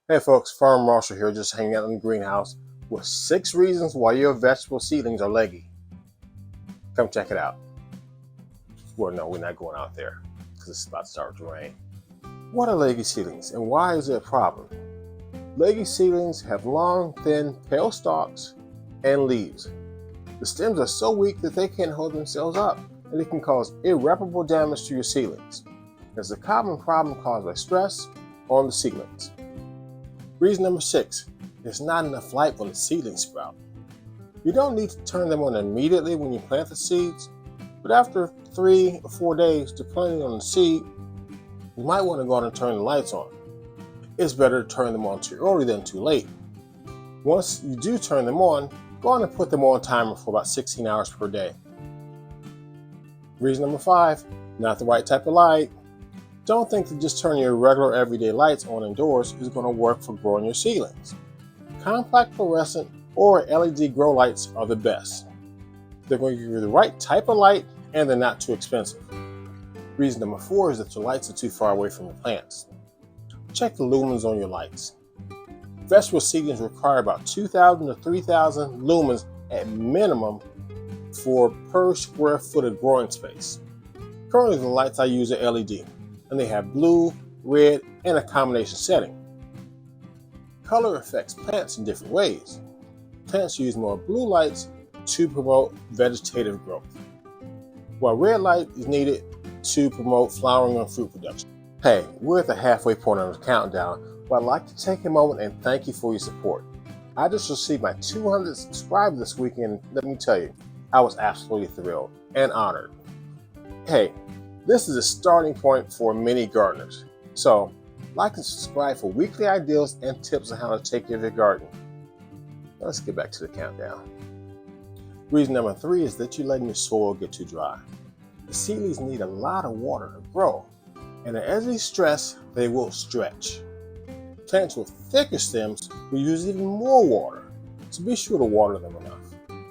Hey folks, Farm Marshall here, just hanging out in the greenhouse with 6 reasons why your vegetable seedlings are leggy. Come check it out. Well, no, we're not going out there because it's about to start to rain. What are leggy seedlings and why is it a problem? Leggy seedlings have long, thin, pale stalks and leaves. The stems are so weak that they can't hold themselves up, and it can cause irreparable damage to your seedlings. It's a common problem caused by stress on the seedlings. Reason number 6, there's not enough light when the seedlings sprout. You don't need to turn them on immediately when you plant the seeds, but after 3 or 4 days, depending on the seed, you might want to go on and turn the lights on. It's better to turn them on too early than too late. Once you do turn them on, go on and put them on timer for about 16 hours per day. Reason number 5, not the right type of light. Don't think that just turning your regular everyday lights on indoors is going to work for growing your seedlings. Compact fluorescent or LED grow lights are the best. They're going to give you the right type of light and they're not too expensive. Reason number 4 is that your lights are too far away from your plants. Check the lumens on your lights. Vegetable seedlings require about 2,000 to 3,000 lumens at minimum for per square foot of growing space. Currently the lights I use are LED. And they have blue, red, and a combination setting. Color affects plants in different ways. Plants use more blue lights to promote vegetative growth, while red light is needed to promote flowering and fruit production. Hey, we're at the halfway point on the countdown, but I'd like to take a moment and thank you for your support. I just received my 200th subscriber this weekend. Let me tell you, I was absolutely thrilled and honored. Hey, this is a starting point for many gardeners. So, like and subscribe for weekly ideas and tips on how to take care of your garden. Now let's get back to the countdown. Reason number 3 is that you're letting your soil get too dry. The seedlings need a lot of water to grow, and as they stress, they will stretch. Plants with thicker stems will use even more water, so be sure to water them enough.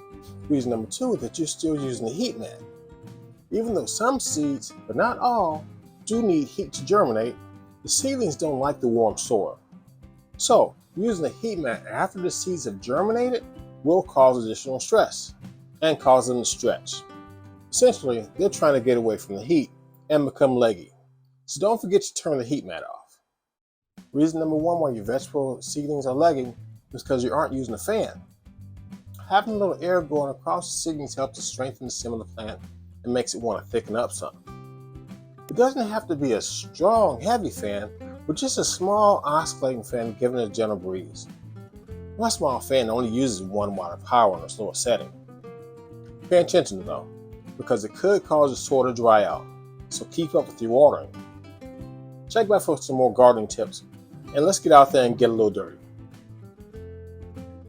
Reason number 2 is that you're still using the heat mat. Even though some seeds, but not all, do need heat to germinate, the seedlings don't like the warm soil. So, using the heat mat after the seeds have germinated will cause additional stress and cause them to stretch. Essentially, they're trying to get away from the heat and become leggy. So don't forget to turn the heat mat off. Reason number 1 why your vegetable seedlings are leggy is because you aren't using a fan. Having a little air going across the seedlings helps to strengthen the stem of the plant and makes it want to thicken up some. It doesn't have to be a strong, heavy fan, but just a small oscillating fan giving it a gentle breeze. My small fan only uses 1 watt of power on a slower setting. Pay attention though, because it could cause the soil to dry out, so keep up with your watering. Check back for some more gardening tips, and let's get out there and get a little dirty.